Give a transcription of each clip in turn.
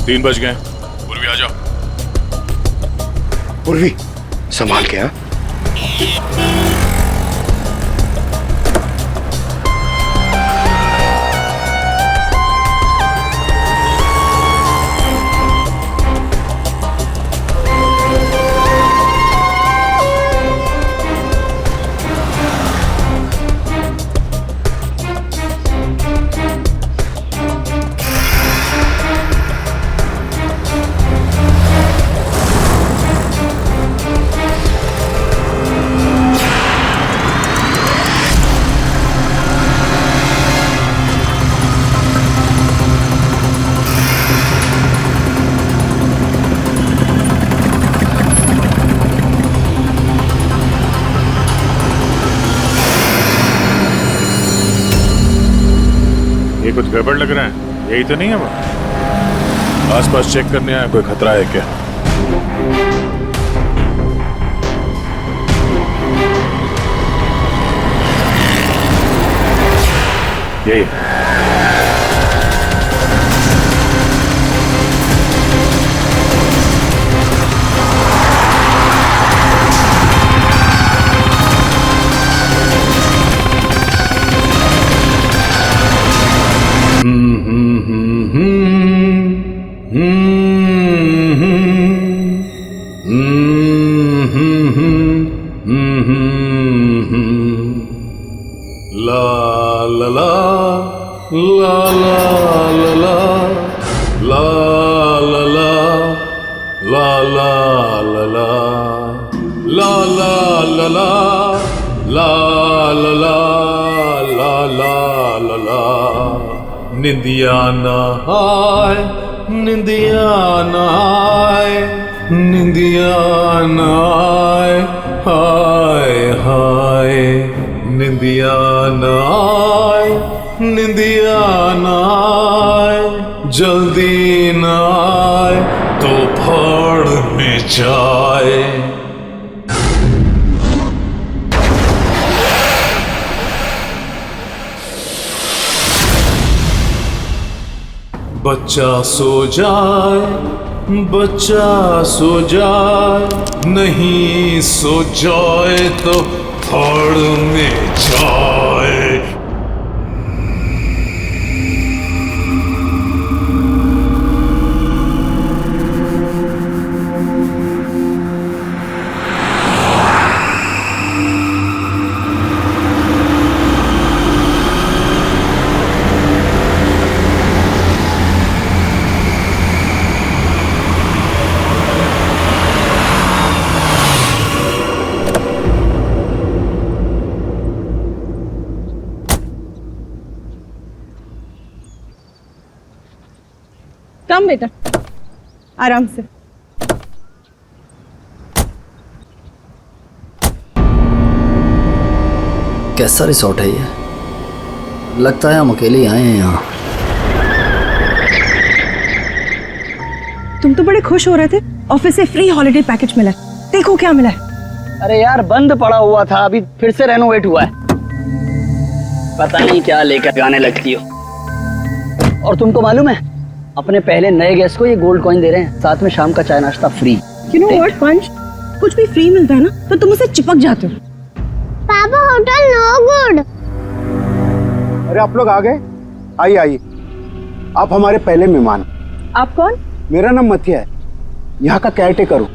3 बज गए। पूर्वी आ जाओ। पूर्वी संभाल के। हाँ ये कुछ गड़बड़ लग रहा है। यही तो नहीं है वो? आसपास चेक करने आया, कोई खतरा है क्या? यही निंदिया ना आए, निंदिया ना आए, निंदिया ना आए, हाय हाय। निंदिया ना आए, निंदिया ना आए, जल्दी ना आए तो फाड़ में जाए। बच्चा सो जाए, बच्चा सो जाए, नहीं सो जाए तो फाड़ में जाए। कम बेटा, आराम से। कैसा रिसोर्ट है ये? लगता है हम अकेले आए हैं यहाँ। तुम तो बड़े खुश हो रहे थे, ऑफिस से फ्री हॉलिडे पैकेज मिला है। देखो क्या मिला है। अरे यार बंद पड़ा हुआ था, अभी फिर से रेनोवेट हुआ है। पता नहीं क्या लेकर गाने लगती हो। और तुमको मालूम है, अपने पहले नए गेस्ट को ये गोल्ड कॉइन दे रहे हैं, साथ में शाम का चाय नाश्ता फ्री। यू नो व्हाट पंच, कुछ भी फ्री मिलता है ना तो तुम उसे चिपक जाते हो। पापा होटल नो गुड। अरे आप लोग आ गए? आइए आइए, आप हमारे पहले मेहमान। आप कौन? मेरा नाम मथिया है, यहाँ का केयर टेकर हूँ।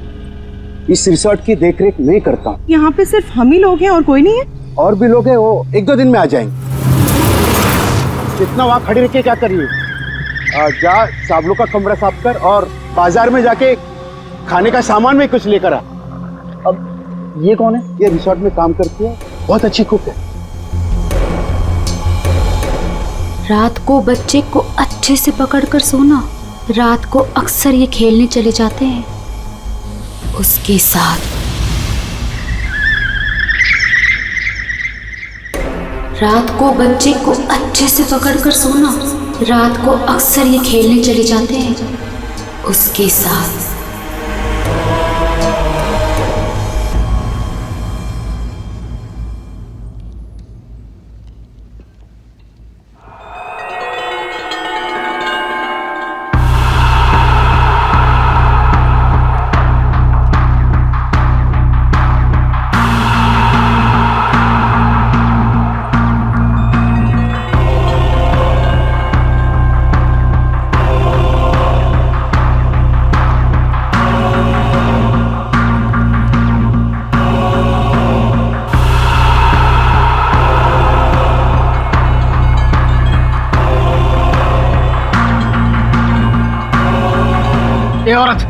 इस रिसोर्ट की देखरेख मैं करता हूँ। यहाँ पे सिर्फ हम ही लोग हैं और कोई नहीं है? और भी लोग हैं, वो 1-2 दिन में आ जाएंगे। इतना वहाँ खड़ी रह के क्या करिए? जा साबलों का कमरा साफ कर और बाजार में जाके खाने का सामान में कुछ लेकर आ। अब ये कौन है? ये रिसोर्ट में काम करती है, बहुत अच्छी कुक है। रात को बच्चे को अच्छे से पकड़कर सोना। रात को अक्सर ये खेलने चले जाते हैं उसके साथ। रात को बच्चे को अच्छे से पकड़कर सोना। रात को अक्सर ये खेलने चले जाते हैं उसके साथ। ए औरत,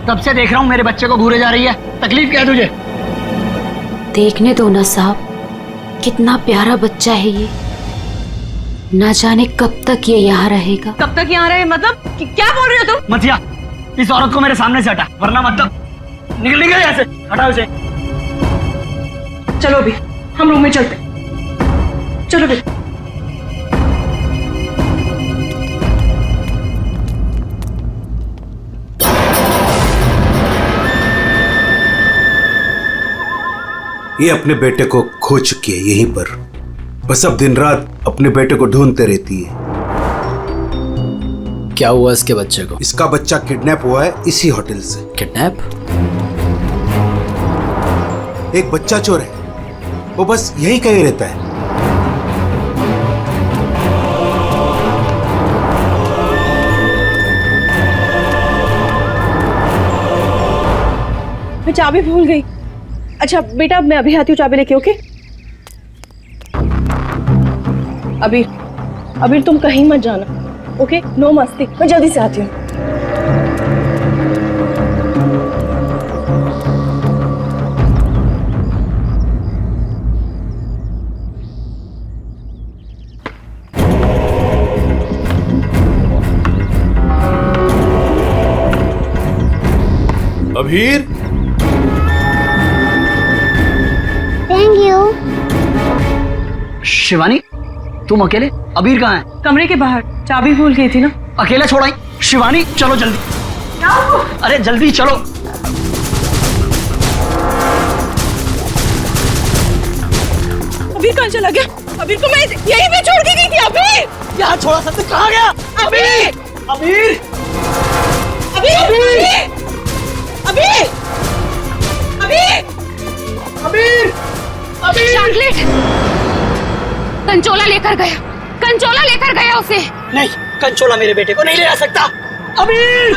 तब से देख रहा हूँ मेरे बच्चे को घूरे जा रही है, तकलीफ क्या है तुझे? देखने दो ना साहब, कितना प्यारा बच्चा है ये। ना जाने कब तक ये यहाँ रहेगा। कब तक यहाँ रहे मतलब? क्या बोल रहे हो तुम? मतिया, इस औरत को मेरे सामने से हटा, वरना मतलब निकल गया यहाँ से। हटाओ इसे। चलो अभी हम रूम में चलते। चलो बेटा। ये अपने बेटे को खो चुकी है यहीं पर, बस अब दिन रात अपने बेटे को ढूंढते रहती है। क्या हुआ इसके बच्चे को? इसका बच्चा किडनैप हुआ है इसी होटल से। किडनैप? एक बच्चा चोर है, वो बस यहीं कहीं रहता है। मैं चाबी भूल गई। अच्छा बेटा, मैं अभी आती हूँ, चाबी लेके। ओके अबीर तुम कहीं मत जाना। ओके, नो मस्ती। मैं जल्दी से आती हूँ। Abhir, thank you. शिवानी, तुम अकेले? अबीर कहाँ है? कमरे के बाहर, चाबी भूल गई थी ना। अकेले छोड़ आई? शिवानी चलो जल्दी। अरे जल्दी चलो। अबीर कहाँ चला गया? अबीर को मैं यहीं पे छोड़ के गई थी। अबीर यहाँ छोड़ा था, कहाँ गया? अबीर अबीर, अबीर अबीर अबीर अबीर, अबीर। चॉकलेट कंचोला लेकर गया, कंचोला लेकर गया उसे। नहीं, कंचोला मेरे बेटे को नहीं ले आ सकता। अबीर,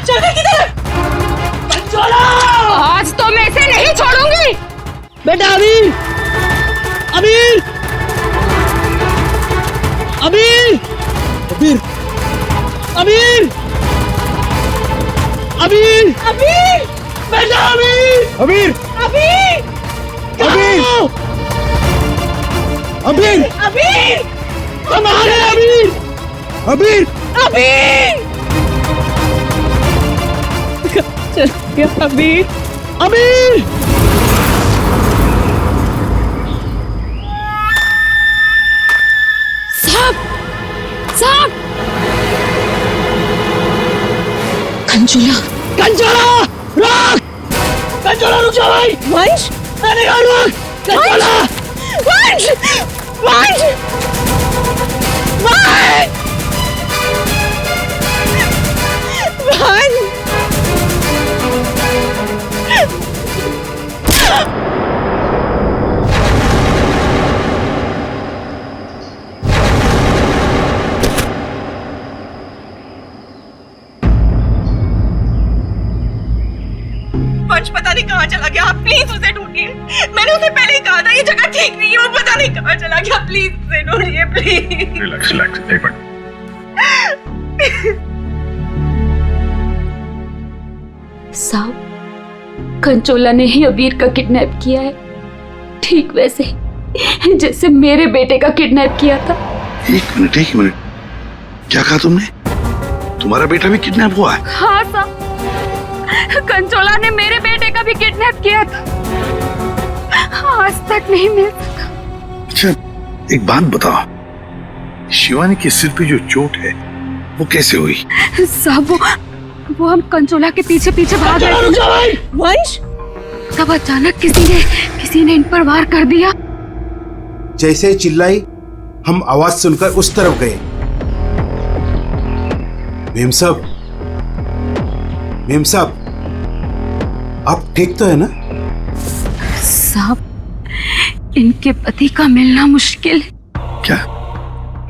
चल गई किधर? कंचोला। आज तो मैं इसे नहीं छोड़ूंगी। बेटा अबीर, अबीर, अबीर, अबीर, अबीर, अबीर, अबीर बेटा अबीर, अबीर, अबीर अबीर, अबीर, अबीर हमारे अबीर, अबीर, अबीर चल गया अबीर। अबीर। साहब, साहब, कंचोला, कंचोला रुक, कंचोला रुक जा भाई। वंश, मैंने कहा रुक, कंचोला। वंश, वंश, वंश, वंश। वंश पता नहीं कहाँ चला गया। आप प्लीज उसे ढूंढिए। मैंने उसे पहले ही कहा था ये जगह ठीक नहीं है। वो पता नहीं कहाँ चला गया। प्लीज उसे ढूंढिए, प्लीज। रिलैक्स रिलैक्स, एक मिनट। साहब, कंचोला ने ही अबीर का किडनैप किया है, ठीक वैसे ही जैसे मेरे बेटे का किडनैप किया था। एक मिनट, क्या कहा तुमने? तुम्हारा बेटा भी किडनैप हुआ है? हाँ साहब, कंचोला ने मेरे बेटे का भी किडनैप किया था, आज तक नहीं मिल सका। अच्छा, एक बात बताओ, शिवानी के सिर पे जो चोट है वो कैसे हुई? साहब, वो हम कंचोला के पीछे पीछे भाग रहे थे। वंश, तब अचानक किसी ने इन पर वार कर दिया। जैसे ही चिल्लाई, हम आवाज सुनकर उस तरफ गए। मेम साहब, आप ठीक तो है ना? साहब, इनके पति का मिलना मुश्किल है। क्या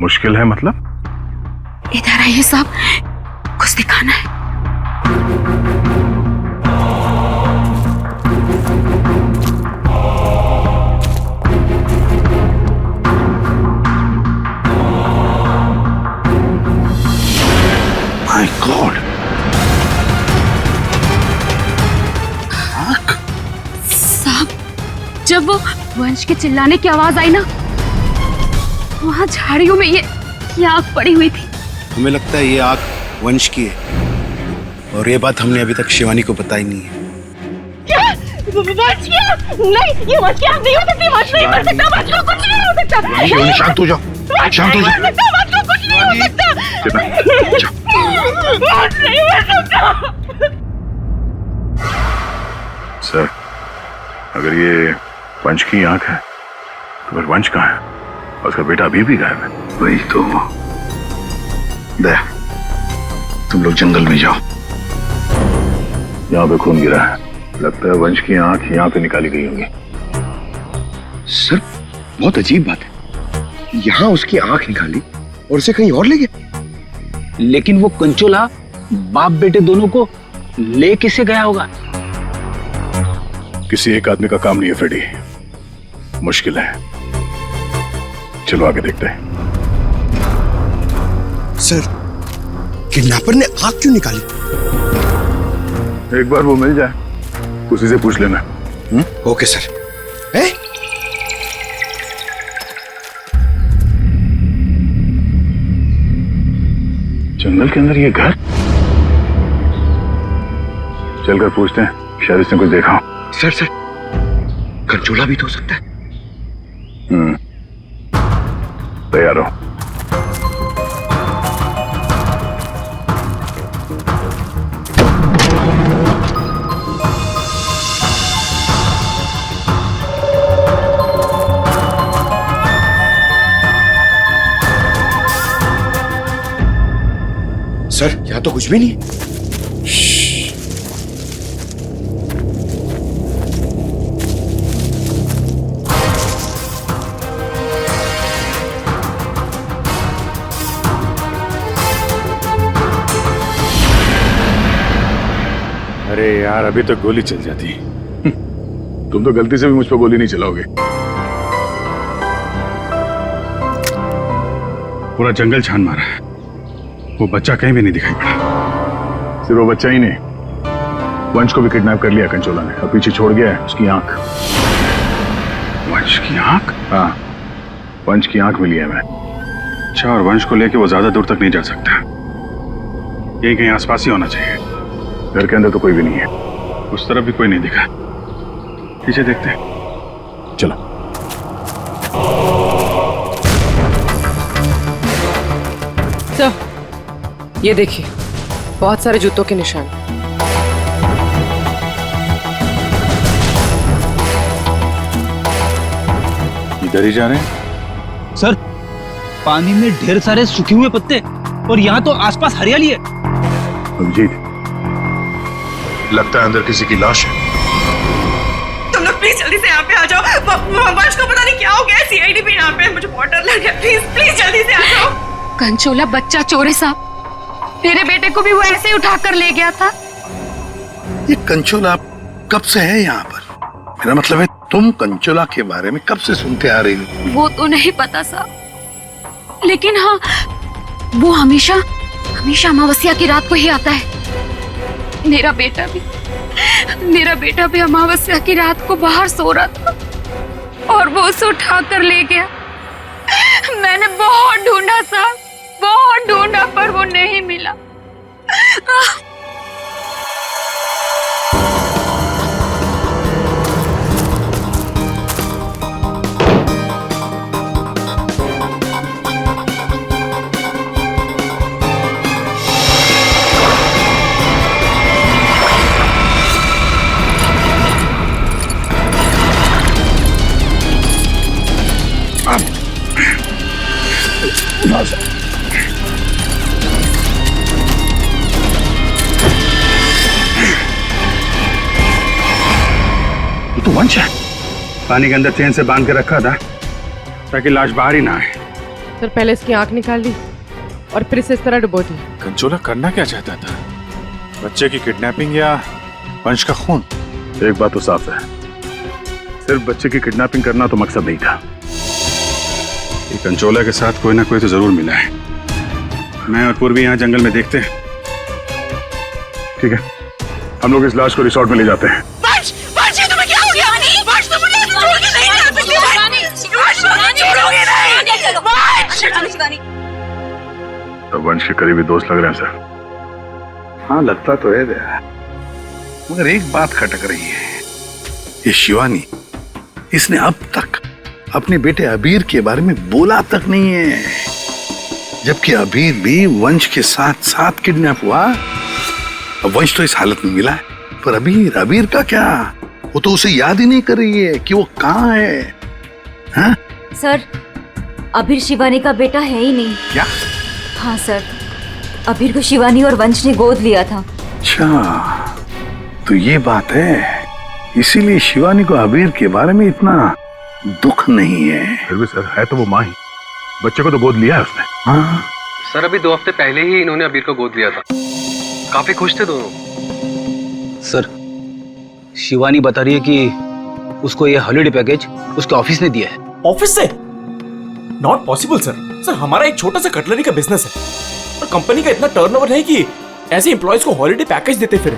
मुश्किल है मतलब? इधर आइए साहब, कुछ दिखाना है। जब वो वंश के चिल्लाने की आवाज आई ना, वहां झाड़ियों में ये आग पड़ी हुई थी। हमें लगता है ये आग वंश की है और ये बात हमने अभी तक शिवानी को बताई नहीं है। क्या? वंश की आग? नहीं, ये वंश की आग नहीं हो सकती। वंश नहीं मर सकता। वंश को कुछ नहीं हो सकता। शिवानी शांत हो जाओ, शांत हो जाओ। वंश को कुछ नहीं हो सकता। वंश नहीं मर सकता। सर, अगर ये वंश की आंख है तो फिर वंश कहाँ है? और उसका बेटा अभी भी गायब है। वही तो। दया, तुम लोग जंगल में जाओ। यहाँ पे खून गिरा है, लगता है वंश की आंख यहाँ पे निकाली गई होंगी। सर, बहुत अजीब बात है। यहाँ उसकी आंख निकाली और उसे कहीं और ले गया। लेकिन वो कंचोला बाप बेटे दोनों को ले किसे गया होगा? किसी एक आदमी का काम नहीं है फ्रेडी, मुश्किल है। चलो आगे देखते हैं। सर, किडनैपर ने आंख क्यों निकाली? एक बार वो मिल जाए, उसी से पूछ लेना। Okay sir. जंगल के अंदर ये घर, चलकर पूछते हैं, शायद इसने कुछ देखा हो। सर, कंचोला भी तो हो सकता है। तैयार हो। सर, यहाँ तो कुछ भी नहीं है। अरे यार, अभी तो गोली चल जाती। तुम तो गलती से भी मुझ पर गोली नहीं चलाओगे। पूरा जंगल छान मारा है, वो बच्चा कहीं भी नहीं दिखाई पड़ा। सिर्फ वो बच्चा ही नहीं, वंश को भी किडनैप कर लिया कंचोला ने और पीछे छोड़ गया है उसकी आंख। वंश की आंख? हाँ, वंश की आंख मिली है हमें। अच्छा, और वंश को लेके वो ज्यादा दूर तक नहीं जा सकता, यही कहीं आसपास ही होना चाहिए। घर के अंदर तो कोई भी नहीं है, उस तरफ भी कोई नहीं दिखा। पीछे देखते हैं, चलो। सर, ये देखिए, बहुत सारे जूतों के निशान। इधर ही जा रहे हैं। सर, पानी में ढेर सारे सूखे हुए पत्ते और यहाँ तो आसपास हरियाली है। अभिजीत, लगता है अंदर किसी की लाश है। तुम लोग प्लीज जल्दी से यहाँ पे आ जाओ। वंश को पता नहीं क्या हो गया, सीआईडी भी यहाँ पे है, मुझे बहुत डर लग गया। प्लीज जल्दी से आ जाओ। कंचोला बच्चा चोर है साहब, मेरे बेटे को भी वो ऐसे ही उठाकर ले गया था। ये कंचोला कब से है यहाँ पर? मेरा मतलब है, तुम कंचोला के बारे में कब से सुनते आ रही हो? वो तो नहीं पता साहब, लेकिन हाँ, वो हमेशा अमावस्या की रात को ही आता है। मेरा बेटा भी अमावस्या की रात को बाहर सो रहा था और वो उसे उठा कर ले गया। मैंने बहुत ढूंढा साहब, बहुत ढूंढा, पर वो नहीं मिला। तो वंश है, पानी के अंदर चेन से बांध के रखा था ताकि लाश बाहर ही ना आए। सर, पहले इसकी आंख निकाल ली और फिर इसे इस तरह डुबो दी। कंचोला करना क्या चाहता था? बच्चे की किडनैपिंग या वंश का खून? एक बात तो साफ है, सिर्फ बच्चे की किडनैपिंग करना तो मकसद नहीं था। ये कंचोला के साथ कोई ना कोई तो जरूर मिला है। मैं और पूर्वी यहाँ जंगल में देखते हैं। ठीक है, हम लोग इस लाश को रिसोर्ट में ले जाते हैं। वंश, ये तुम्हें क्या हो गया? वंश, तुम मुझे छोड़ के नहीं तो वंश के करीबी दोस्त लग रहे हैं सर। हाँ लगता तो है दया, मगर एक बात खटक रही है। ये शिवानी, इसने अब तक अपने बेटे अबीर के बारे में बोला तक नहीं है, जबकि अबीर भी वंश के साथ साथ किडनैप हुआ। अब वंश तो इस हालत में मिला है, पर अबीर का क्या? वो तो उसे याद ही नहीं कर रही है कि वो कहाँ है। हाँ? सर, अबीर शिवानी का बेटा है ही नहीं। क्या? हाँ सर, अबीर को शिवानी और वंश ने गोद लिया था। अच्छा, तो ये बात है, इसीलिए शिवानी को अबीर के बारे में इतना दुख नहीं है। फिर भी सर, है तो वो माँ ही, बच्चे को तो गोद लिया है उसने। हाँ सर, अभी 2 हफ्ते पहले ही इन्होंने अबीर को गोद लिया था। काफी खुश थे दोनों। सर, शिवानी बता रही है कि उसको ये हॉलिडे पैकेज उसके ऑफिस ने दिया है। ऑफिस से? Not possible sir. सर, हमारा एक छोटा सा कटलरी का बिजनेस है और कंपनी का इतना टर्नओवर है कि ऐसे एम्प्लॉयज को हॉलिडे पैकेज देते फिर।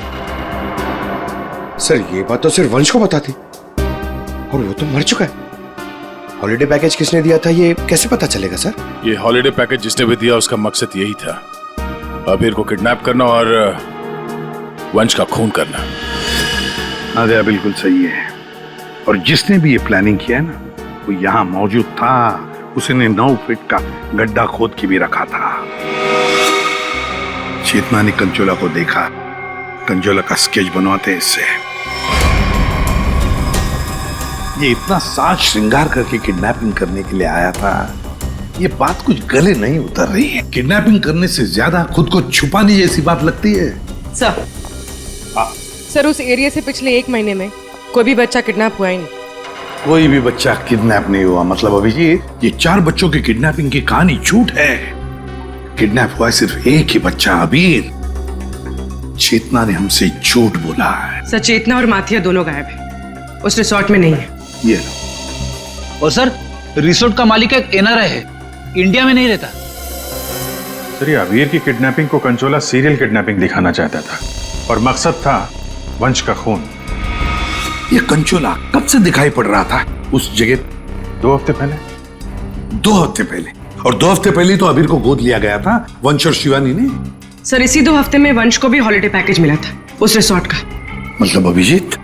सर, ये बात तो सिर्फ वंश को पता थी और वो तो मर चुका है। हॉलिडे पैकेज किसने दिया था ये कैसे पता चलेगा सर? ये हॉलिडे पैकेज जिसने भी दिया उसका मकसद यही था, अबीर को किडनैप करना और वंश का खून करना। हाँ दया, बिल्कुल सही है। और जिसने भी ये प्लानिंग किया है ना, वो यहाँ मौजूद था। उसने 9 फीट का गड्ढा खोद के भी रखा था। चेतना ने कंचोला को देखा, कंचोला का स्केच बनवाते इससे। ये इतना साज श्रृंगार करके किडनैपिंग करने के लिए आया था, ये बात कुछ गले नहीं उतर रही है। किडनैपिंग करने से ज्यादा खुद को छुपाने जैसी बात लगती है। सर, उस एरिया से पिछले 1 महीने में कोई भी बच्चा किडनैप हुआ ही नहीं। कोई भी बच्चा किडनैप नहीं हुआ मतलब अभिजीत, ये 4 बच्चों की किडनैपिंग की कहानी झूठ है। किडनैप हुआ सिर्फ एक ही बच्चा, अबीर। चेतना ने हमसे झूठ बोला है। सर, चेतना और माथिया दोनों गायब है, उस रिसोर्ट में नहीं है। ये लो। और सर, रिसोर्ट का मालिक एक एनआरआई है, इंडिया में नहीं रहता। सर, ये अबीर की किडनैपिंग को कंचोला सीरियल किडनैपिंग दिखाना चाहता था और मकसद था वंश का खून। ये कंचोला कब से दिखाई पड़ रहा था उस जगह? 2 हफ्ते पहले। 2 हफ्ते पहले? और 2 हफ्ते पहले तो अबीर को गोद लिया गया था वंश और शिवानी ने। सर, इसी 2 हफ्ते में वंश को भी हॉलिडे पैकेज मिला था उस रिसोर्ट का। मतलब अभिजीत,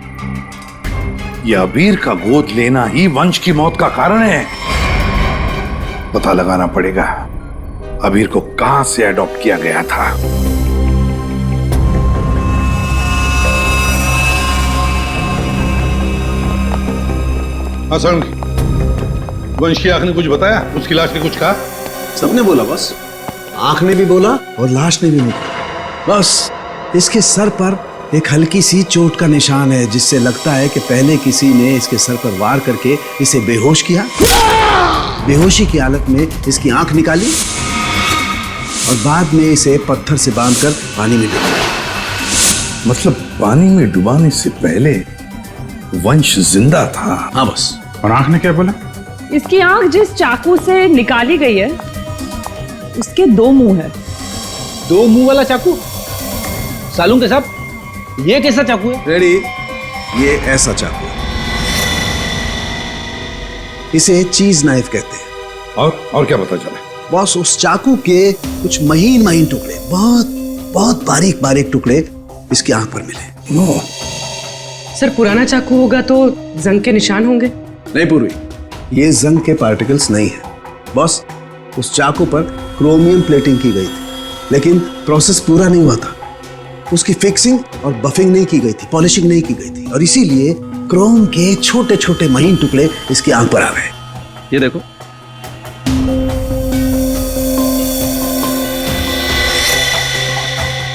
ये अबीर का गोद लेना ही वंश की मौत का कारण है। पता लगाना पड़ेगा अबीर को कहां से अडॉप्ट किया गया था। हाँ, वंश की आंख ने कुछ बताया? उसकी लाश ने कुछ कहा? सबने बोला बस, आंख ने भी बोला और लाश ने भी बोला। बस इसके सर पर एक हल्की सी चोट का निशान है, जिससे लगता है कि पहले किसी ने इसके सर पर वार करके इसे बेहोश किया। बेहोशी की हालत में इसकी आंख निकाली और बाद में इसे पत्थर से बांधकर पानी में डुबाया। मतलब पानी में डुबाने से पहले वंश जिंदा था? हाँ बस। और आंख ने क्या बोला? इसकी आंख जिस चाकू से निकाली गई है उसके 2 मुंह है। 2 मुंह वाला चाकू? सालून के साहब, ये कैसा चाकू है? रेडी, ये ऐसा चाकू है, इसे चीज नाइफ कहते हैं। और क्या पता चला? बॉस, उस चाकू के कुछ महीन महीन टुकड़े, बहुत बहुत बारीक बारीक टुकड़े इसकी आंख पर मिले। नो सर, पुराना चाकू होगा तो जंग के निशान होंगे। नहीं पूर्वी, ये जंग के पार्टिकल्स नहीं है बॉस। उस चाकू पर क्रोमियम प्लेटिंग की गई थी, लेकिन प्रोसेस पूरा नहीं हुआ था। उसकी फिक्सिंग और बफिंग नहीं की गई थी, पॉलिशिंग नहीं की गई थी, और इसीलिए क्रोम के छोटे छोटे महीन टुकड़े इसकी आंख पर आ गए। ये देखो।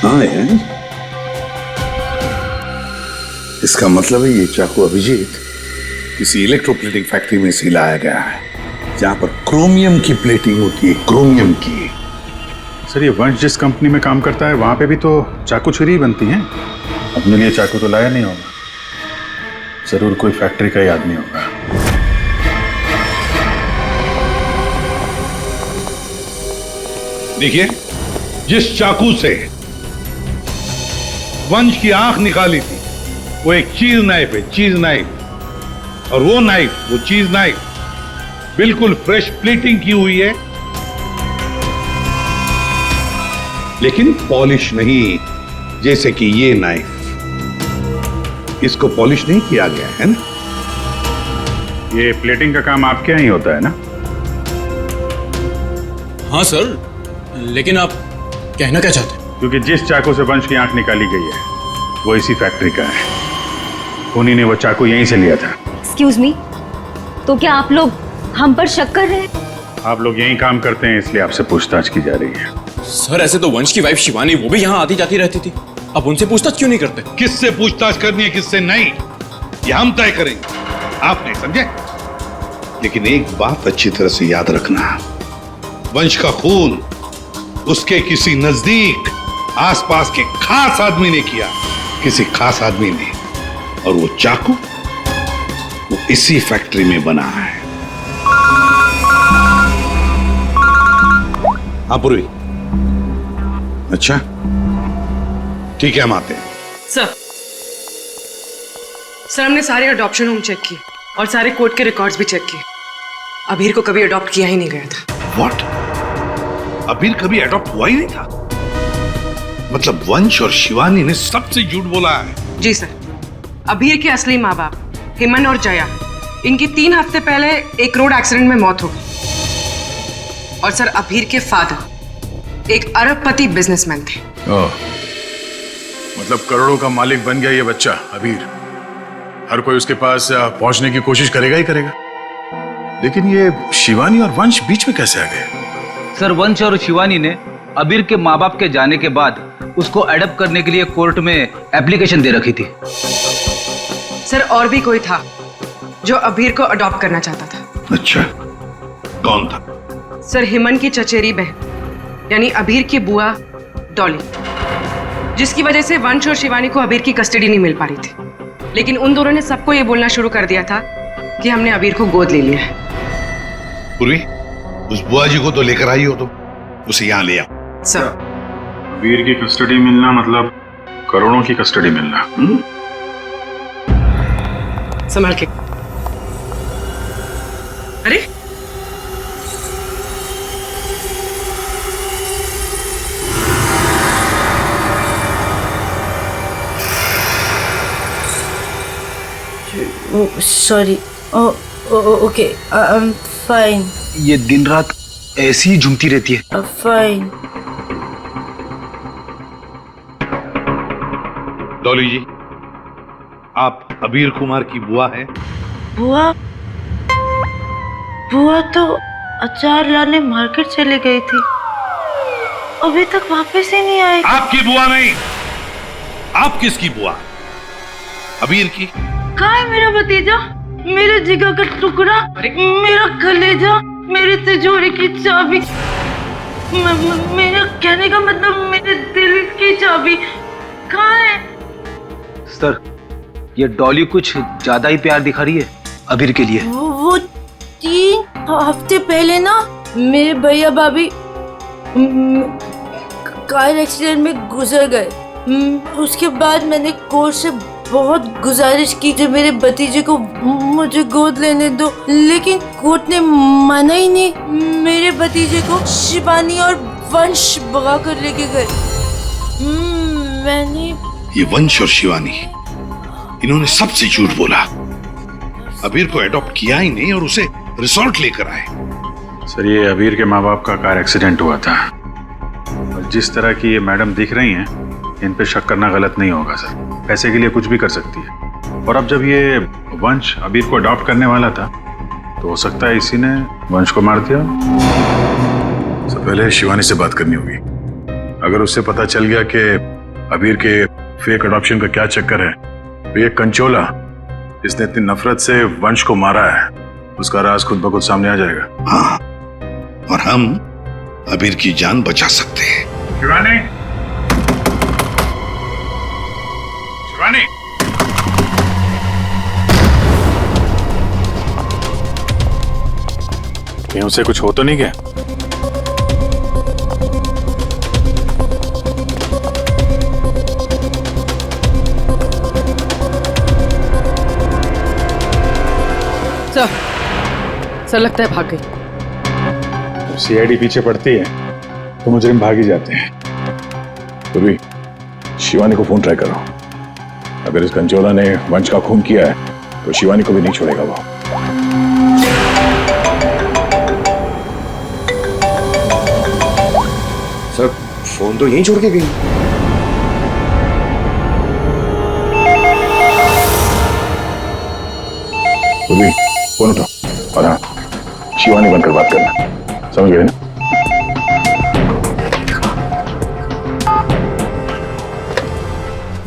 हाँ यार, इसका मतलब है ये चाकू अभिजीत किसी इलेक्ट्रोप्लेटिंग फैक्ट्री में से लाया गया है, जहां पर क्रोमियम की प्लेटिंग होती है, क्रोमियम की। सर, ये वंश जिस कंपनी में काम करता है वहां पे भी तो चाकू छुरी बनती हैं। अपने लिए चाकू तो लाया नहीं होगा, जरूर कोई फैक्ट्री का ही आदमी होगा। देखिए, जिस चाकू से वंश की आंख निकाली थी वो एक चीज नाइफ है, चीज नाइफ। और वो नाइफ, वो चीज नाइफ बिल्कुल फ्रेश प्लेटिंग की हुई है लेकिन पॉलिश नहीं। जैसे कि ये नाइफ, इसको पॉलिश नहीं किया गया है ना। ये प्लेटिंग का काम आपके यहाँ ही होता है ना? हाँ सर, लेकिन आप कहना क्या चाहते हैं? क्योंकि जिस चाकू से वंश की आंख निकाली गई है वो इसी फैक्ट्री का है। उन्हीं ने वो चाकू यहीं से लिया था। एक्सक्यूज मी, तो क्या आप लोग हम पर शक कर रहे हैं? आप लोग यहीं काम करते हैं इसलिए आपसे पूछताछ की जा रही है। सर ऐसे तो वंश की वाइफ शिवानी वो भी यहाँ आती जाती रहती थी, अब उनसे पूछताछ क्यों नहीं करते? किससे पूछताछ करनी है किससे नहीं, ये हम तय करेंगे, आप नहीं समझे। लेकिन एक बात अच्छी तरह से याद रखना, वंश का खून उसके किसी नजदीक आसपास के खास आदमी ने किया, किसी खास आदमी ने, और वो चाकू वो इसी फैक्ट्री में बना है। हाँ पूर्वी, अच्छा ठीक है, हम आते हैं। सर हमने सारे अडॉप्शन होम चेक किए और सारे कोर्ट के रिकॉर्ड्स भी चेक किए। अबीर को कभी अडॉप्ट किया ही नहीं गया था। व्हाट? अबीर कभी अडॉप्ट हुआ ही नहीं था? मतलब वंश और शिवानी ने सबसे झूठ बोला है? जी सर, अबीर के असली माँ बाप हेमन और जया, इनकी 3 हफ्ते पहले एक रोड एक्सीडेंट में मौत हो गई। और सर अबीर के फादर एक अरबपति बिजनेसमैन थे। मतलब करोड़ों का मालिक बन गया ये बच्चा अबीर। हर कोई उसके पास पहुंचने की कोशिश करेगा ही करेगा। लेकिन ये शिवानी और वंश बीच में कैसे आ गए? सर वंश और शिवानी ने अबीर के माँ बाप के जाने के बाद उसको अडॉप्ट करने के लिए कोर्ट में एप्लीकेशन दे रखी थी। सर और भी कोई था जो अबीर को अडॉप्ट करना चाहता था। अच्छा, कौन था? सर हेमन की चचेरी बहन यानी अबीर की बुआ डॉली, जिसकी वजह से वंश और शिवानी को अबीर की कस्टडी नहीं मिल पा रही थी। लेकिन उन दोनों ने सबको ये बोलना शुरू कर दिया था कि हमने अबीर को गोद ले लिया है। पूर्वी, उस बुआ जी को तो लेकर आई हो तुम, उसे यहाँ ले आओ। सर अबीर की कस्टडी मिलना मतलब करोड़ों की कस्टडी मिलना। संभाल के। अरे sorry, okay, I am fine. ये दिन रात ऐसी ही झूमती रहती है। फाइन। डॉली जी, आप अबीर कुमार की बुआ हैं? बुआ? बुआ तो अचार लाने मार्केट चली गई थी, अभी तक वापस ही नहीं आई। आपकी बुआ नहीं, आप किसकी बुआ? अबीर की? कहाँ है मेरा भतीजा, मेरे जिगर का टुकड़ा, मेरा कलेजा, मेरी तिजोरी की चाबी, मेरा कहने का मतलब मेरे दिल की चाबी कहाँ है? सर ये डॉली कुछ ज्यादा ही प्यार दिखा रही है अबीर के लिए। वो 3 हफ्ते पहले ना मेरे भैया भाभी कार एक्सीडेंट में गुजर गए। उसके बाद मैंने कोर्ट से बहुत गुजारिश की कि मेरे भतीजे को मुझे गोद लेने दो, लेकिन कोर्ट ने माना ही नहीं। मेरे भतीजे को शिवानी और वंश भगा कर लेके गए। मैंने ये वंश और शिवानी, इन्होंने सबसे झूठ बोला। अबीर को अडॉप्ट किया ही नहीं और उसे रिसोर्ट लेकर आए। सर ये अबीर के माँ बाप का कार एक्सीडेंट हुआ था, और जिस तरह की ये मैडम दिख रही हैं, इन पे शक करना गलत नहीं होगा सर। पैसे के लिए कुछ भी कर सकती है। और अब जब ये वंश अबीर को अडॉप्ट करने वाला था तो हो सकता है इसी ने वंश को मार दिया। सबसे पहले शिवानी से बात करनी होगी। अगर उससे पता चल गया कि अबीर के फेक अडॉप्शन का क्या चक्कर है, तो ये कंचोला जिसने इतनी नफरत से वंश को मारा है, उसका राज खुद ब खुद सामने आ जाएगा। हाँ, और हम अबीर की जान बचा सकते हैं। शिवानी, शिवानी, कहीं उसे कुछ हो तो नहीं गया? सर लगता है भाग गई। जब सीआईडी पीछे पड़ती है तो मुजरिम भाग ही जाते हैं। पूर्वी, शिवानी को फोन ट्राई करो। अगर इस कंचोला ने वंश का खून किया है तो शिवानी को भी नहीं छोड़ेगा वो। सर फोन तो यहीं छोड़ के गई। पूर्वी, फोन उठाओ और हाँ, शिवानी बनकर बात करना, समझ गए ना?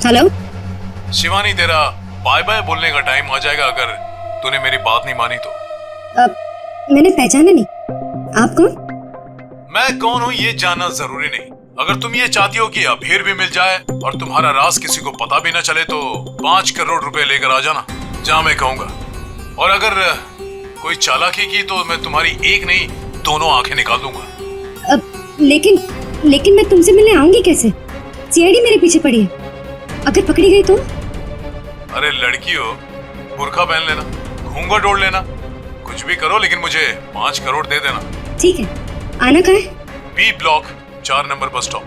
हेलो शिवानी, तेरा बाय बाय बोलने का टाइम आ जाएगा अगर तूने मेरी बात नहीं मानी तो। मैंने पहचाना नहीं, आप कौन? मैं कौन हूँ ये जानना जरूरी नहीं। अगर तुम ये चाहती हो कि अभीर भी मिल जाए और तुम्हारा राज किसी को पता भी न चले तो 5 करोड़ रुपए लेकर आ जाना, जहाँ मैं कहूँगा। और अगर कोई चालाकी की तो मैं तुम्हारी एक नहीं दोनों आंखें निकाल दूंगा। लेकिन मैं तुमसे मिलने आऊंगी कैसे? सीआईडी मेरे पीछे पड़ी है, अगर पकड़ी गई तो? अरे लड़की हो, बुर्का पहन लेना, घूंघट ओढ़ लेना, कुछ भी करो लेकिन मुझे 5 करोड़ दे देना। ठीक है, आना कहाँ है? B block 4 number bus stop.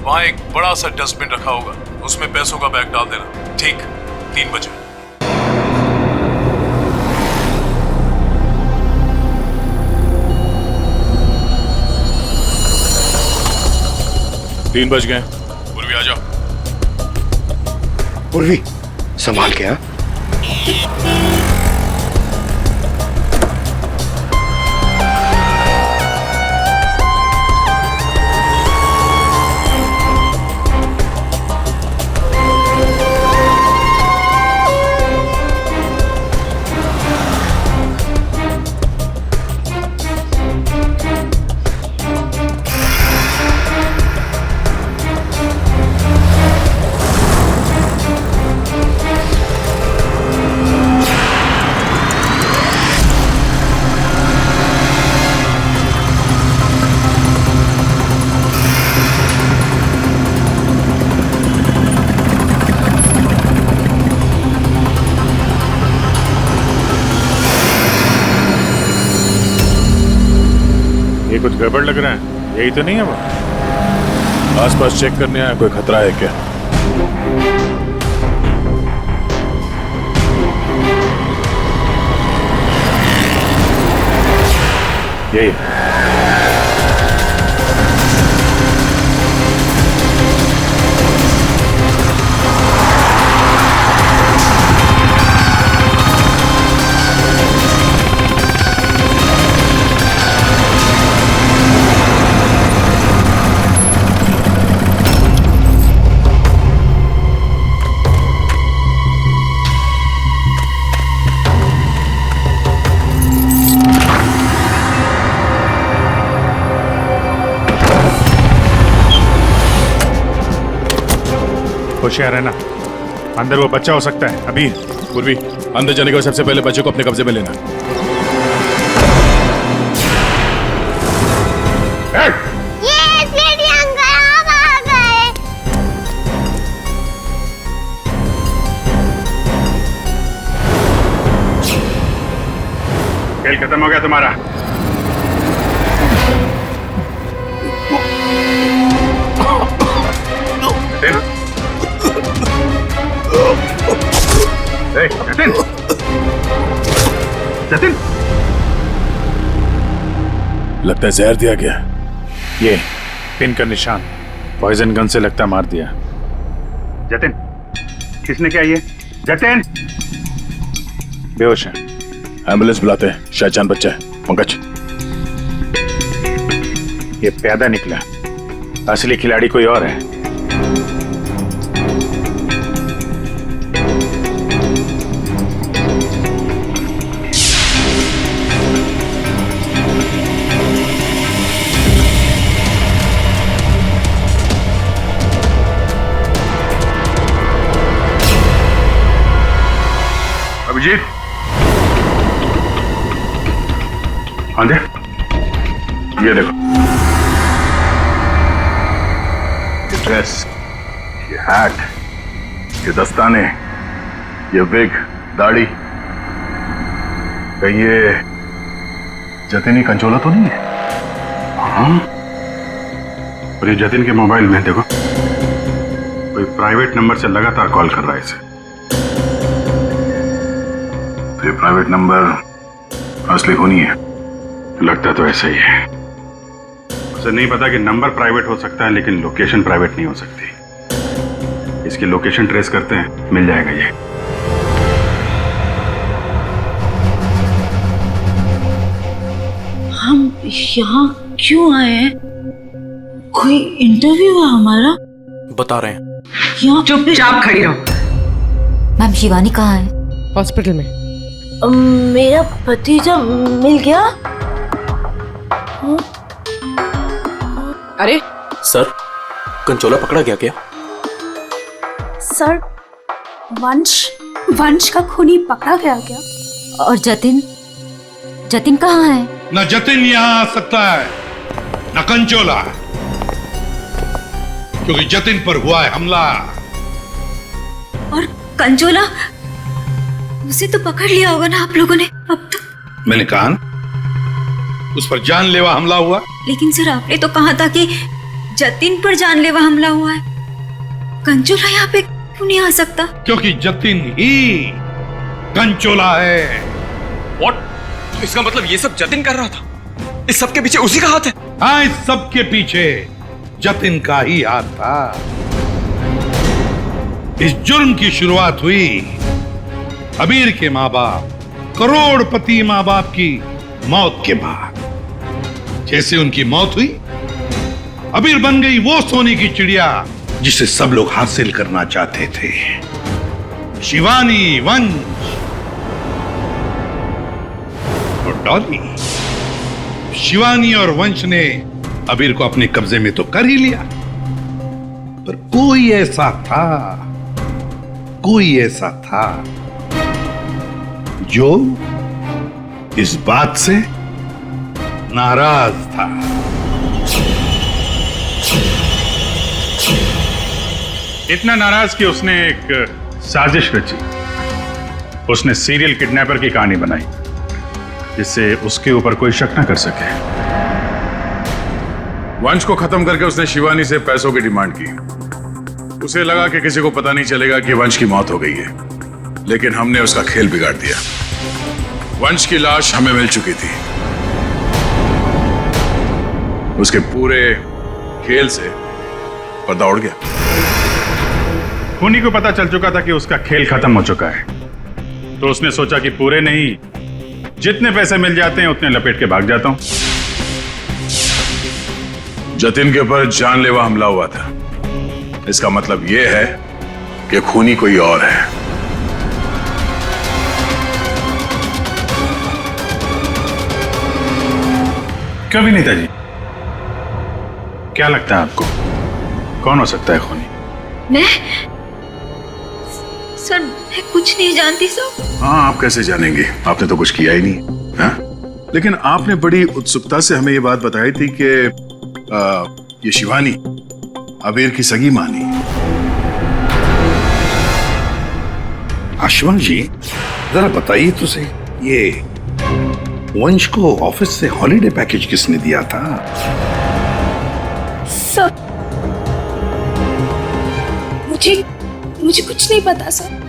वहाँ एक बड़ा सा डस्टबिन रखा होगा, उसमें पैसों का बैग डाल देना, ठीक 3 बजे। 3 बज गए, पूर्वी आ जाओ। पूर्वी संभाल के। हाँ कुछ गड़बड़ लग रहा है, यही तो नहीं है वो? आसपास चेक करने आया, कोई खतरा है क्या? यही होशियार है ना, अंदर वो बच्चा हो सकता है। अभी पूर्वी, अंदर जाने के बाद सबसे पहले बच्चे को अपने कब्जे में लेना। खेल खत्म हो गया तुम्हारा। जतिन, जतिन, लगता है जहर दिया गया। ये पिन का निशान पॉइजन गन से लगता मार दिया। जतिन, किसने किया ये? जतिन बेहोश है, एम्बुलेंस बुलाते हैं, शायद जान बच्चा है। पंकज, ये प्यादा निकला, असली खिलाड़ी कोई और है। अभिजीत, हाँ दे, ये देखो, ये ड्रेस, ये हैट, ये दस्ताने, ये विग, दाढ़ी, कहीं ये जतिन ही कंचोला तो नहीं है? हाँ, और ये जतिन के मोबाइल में देखो। कोई प्राइवेट नंबर से लगातार कॉल कर रहा है इसे। ये प्राइवेट नंबर असली खूनी है, लगता तो ऐसा ही है। उसे नहीं पता कि नंबर प्राइवेट हो सकता है लेकिन लोकेशन प्राइवेट नहीं हो सकती। इसकी लोकेशन ट्रेस करते हैं, मिल जाएगा ये। हम यहाँ क्यों आए हैं? कोई इंटरव्यू है हमारा? बता रहे हैं। यहाँ चुपचाप खड़ी रहो। मैम शिवानी कहाँ है? हॉस्पिटल में। मेरा भतीजा मिल गया? अरे सर, कंचोला पकड़ा गया क्या? सर, वंश का खूनी पकड़ा गया क्या? और जतिन कहाँ है? न जतिन यहाँ आ सकता है न कंचोला, क्योंकि जतिन पर हुआ है हमला। और कंचोला, उसे तो पकड़ लिया होगा ना आप लोगों ने अब तक? मैंने कहा ना, उस पर जानलेवा हमला हुआ। लेकिन सर आपने तो कहा था कि जतिन पर जानलेवा हमला हुआ है। कंचोला यहाँ पे क्यों नहीं आ सकता? क्योंकि जतिन ही कंचोला है। What? तो इसका मतलब ये सब जतिन कर रहा था? इस सब के पीछे उसी का हाथ है? हाँ, इस सब के पीछे जतिन का ही हाथ था। इस जुर्म की शुरुआत हुई अबीर के माँ बाप, करोड़पति माँ बाप की मौत के बाद। जैसे उनकी मौत हुई, अबीर बन गई वो सोने की चिड़िया जिसे सब लोग हासिल करना चाहते थे। शिवानी, वंश और डॉली। शिवानी और वंश ने अबीर को अपने कब्जे में तो कर ही लिया, पर कोई ऐसा था जो इस बात से नाराज था। इतना नाराज कि उसने एक साजिश रची। उसने सीरियल किडनैपर की कहानी बनाई जिससे उसके ऊपर कोई शक न कर सके। वंश को खत्म करके उसने शिवानी से पैसों की डिमांड की। उसे लगा कि किसी को पता नहीं चलेगा कि वंश की मौत हो गई है, लेकिन हमने उसका खेल बिगाड़ दिया। वंश की लाश हमें मिल चुकी थी। उसके पूरे खेल से पर्दा उड़ गया। खूनी को पता चल चुका था कि उसका खेल खत्म हो चुका है, तो उसने सोचा कि पूरे नहीं, जितने पैसे मिल जाते हैं उतने लपेट के भाग जाता हूं। जतिन के ऊपर जानलेवा हमला हुआ था। इसका मतलब यह है कि खूनी कोई और है। क्यों विनीता जी, क्या लगता है आपको कौन हो सकता है खूनी? मैं सर, मैं कुछ नहीं जानती सर। हाँ, आप कैसे जानेंगे? आपने तो कुछ किया ही नहीं। हाँ? लेकिन आपने बड़ी उत्सुकता से हमें ये बात बताई थी कि ये शिवानी अबीर की सगी मानी। आशुमान जी, जरा बताइए तो सही, ये वंश को ऑफिस से हॉलिडे पैकेज किसने दिया था? सर, मुझे कुछ नहीं पता सर।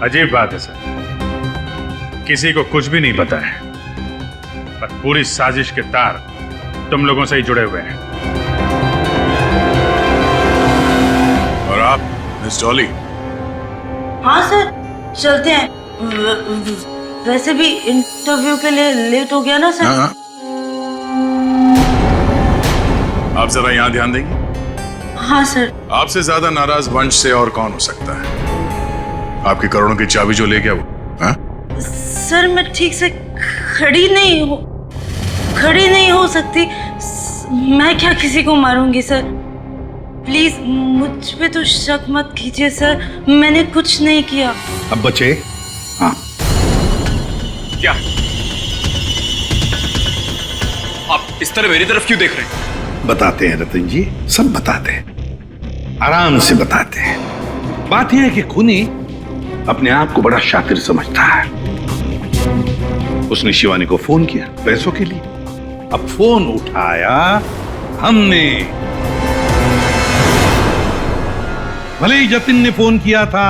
अजीब बात है सर, किसी को कुछ भी नहीं पता है, पर पूरी साजिश के तार तुम लोगों से ही जुड़े हुए हैं। और आप मिस डॉली? हाँ सर, चलते हैं। वैसे भी इंटरव्यू के लिए लेट हो गया ना सर। हाँ। आप जरा यहाँ ध्यान देंगे? हाँ सर। आपसे ज्यादा नाराज वंश से और कौन हो सकता है? आपकी करोड़ों की चाबी जो ले गया वो। हाँ? सर, मैं ठीक से खड़ी नहीं हो सकती। मैं क्या किसी को मारूंगी सर? प्लीज मुझ पे तो शक मत कीजिए सर, मैंने कुछ नहीं किया। अब बचे? हाँ। क्या आप इस तरह मेरी तरफ क्यों देख रहे हैं? बताते हैं रतन जी, सब बताते हैं, आराम से बताते हैं। बात यह है कि खूनी अपने आप को बड़ा शातिर समझता है। उसने शिवानी को फोन किया पैसों के लिए। अब फोन उठाया हमने, भले ही जतिन ने फोन किया था,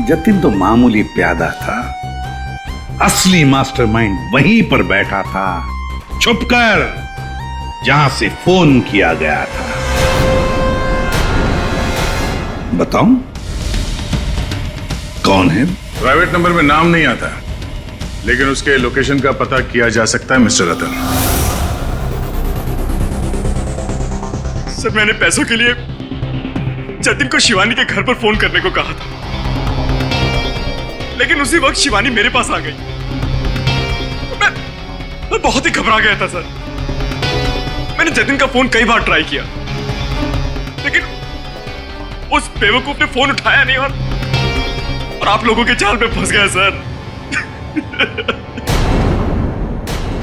जतिन तो मामूली प्यादा था, असली मास्टरमाइंड वहीं पर बैठा था, छुपकर, जहां से फोन किया गया था। बताऊं कौन है? प्राइवेट नंबर में नाम नहीं आता, लेकिन उसके लोकेशन का पता किया जा सकता है मिस्टर रतन। सर, मैंने पैसों के लिए जतिन को शिवानी के घर पर फोन करने को कहा था, लेकिन उसी वक्त शिवानी मेरे पास आ गई। मैं बहुत ही घबरा गया था सर। मैंने जतिन का फोन कई बार ट्राई किया, लेकिन उस बेवकूफ ने फोन उठाया नहीं और आप लोगों के जाल में फंस गया सर।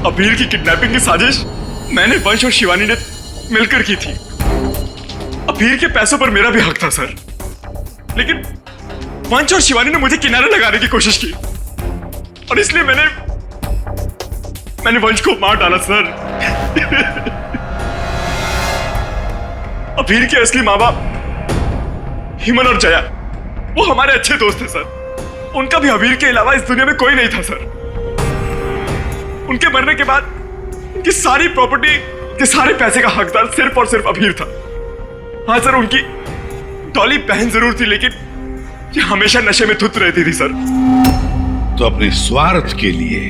अबीर की किडनैपिंग की साजिश मैंने, वंश और शिवानी ने मिलकर की थी। अबीर के पैसों पर मेरा भी हक था सर, लेकिन वंश और शिवानी ने मुझे किनारे लगाने की कोशिश की और इसलिए मैंने वंश को मार डाला सर। अबीर के असली माँ बाप हिमन और जया, वो हमारे अच्छे दोस्त थे सर। उनका भी अबीर के अलावा इस दुनिया में कोई नहीं था सर। उनके मरने के बाद उनकी सारी प्रॉपर्टी के सारे पैसे का हकदार सिर्फ और सिर्फ अबीर था। हाँ सर, उनकी डॉली बहन जरूर थी, लेकिन ये हमेशा नशे में धुत रहती थी सर। तो अपने स्वार्थ के लिए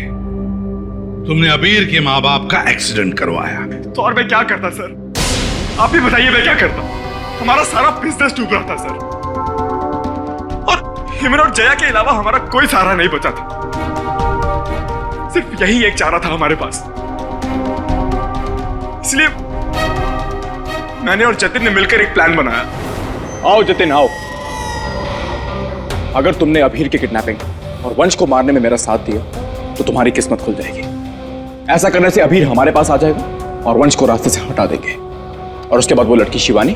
तुमने अबीर के माँ बाप का एक्सीडेंट करवाया। तो और मैं क्या करता सर? आप ही बताइए, मैं क्या करता? हमारा सारा बिजनेस डूब रहा था सर, और हिमन और जया के अलावा हमारा कोई सहारा नहीं बचा था। सिर्फ यही एक चारा था हमारे पास, इसलिए मैंने और जतिन ने मिलकर एक प्लान बनाया। आओ जतिन, आओ। अगर तुमने अबीर की किडनैपिंग और वंश को मारने में मेरा साथ दिया तो तुम्हारी किस्मत खुल जाएगी। ऐसा करने से अबीर हमारे पास आ जाएगा और वंश को रास्ते से हटा देंगे, और उसके बाद वो लड़की शिवानी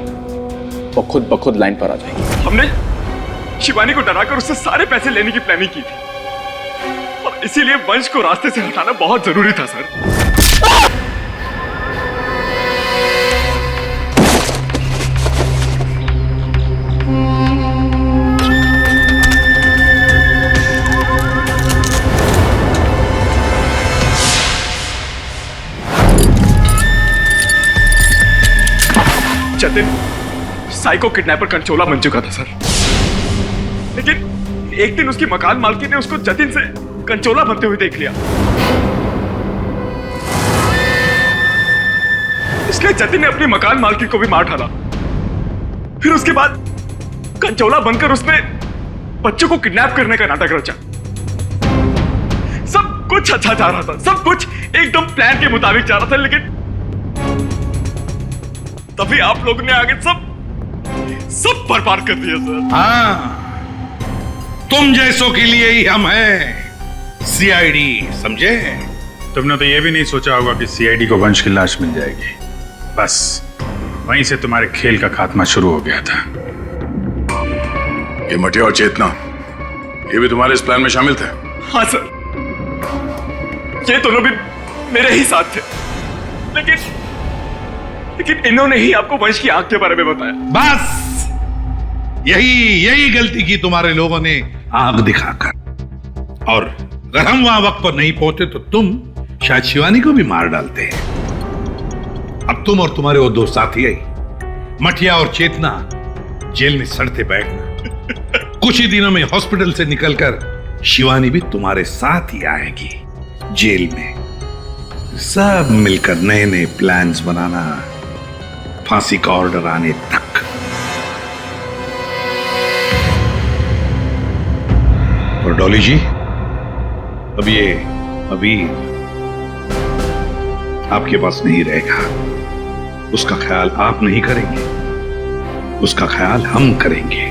वो खुद ब खुद लाइन पर आ जाएगी। हमने शिवानी को डराकर उससे सारे पैसे लेने की प्लानिंग की थी, और इसीलिए वंश को रास्ते से हटाना बहुत जरूरी था सर। जतिन साइको किडनैपर कंचोला बन चुका था सर, लेकिन एक दिन उसकी मकान मालकिन ने उसको जतिन से कंचोला बनते हुए देख लिया। इसलिए जतिन ने अपनी मकान मालकिन को भी मार डाला। फिर उसके बाद कंचोला बनकर उसने बच्चों को किडनैप करने का नाटक रचा। सब कुछ अच्छा जा रहा था, सब कुछ एकदम प्लान के मुताबिक जा रहा था, लेकिन तभी आप लोगों ने आगे सब बर्बाद कर दिया सर। हाँ, तुम जैसों के लिए ही हम हैं, सीआईडी, समझे? तुमने तो ये भी नहीं सोचा होगा कि सीआईडी को वंश की लाश मिल जाएगी। बस वहीं से तुम्हारे खेल का खात्मा शुरू हो गया था। ये मटिया और चेतना, ये भी तुम्हारे इस प्लान में शामिल थे? हाँ सर, ये दोनों भी मेरे ही साथ थे, लेकिन इन्होंने ही आपको वंश की आंख के बारे में बताया। बस यही गलती की तुम्हारे लोगों ने, आग दिखाकर। और अगर हम वहां वक्त पर नहीं पहुंचे तो तुम शायद शिवानी को भी मार डालते हैं। अब तुम और तुम्हारे वो दो साथी मटिया और चेतना जेल में सड़ते बैठना। कुछ ही दिनों में हॉस्पिटल से निकलकर शिवानी भी तुम्हारे साथ ही आएगी जेल में। सब मिलकर नए नए प्लान्स बनाना, फांसी का ऑर्डर आने तक। और डॉली जी, अब ये अबीर आपके पास नहीं रहेगा। उसका ख्याल आप नहीं करेंगे, उसका ख्याल हम करेंगे।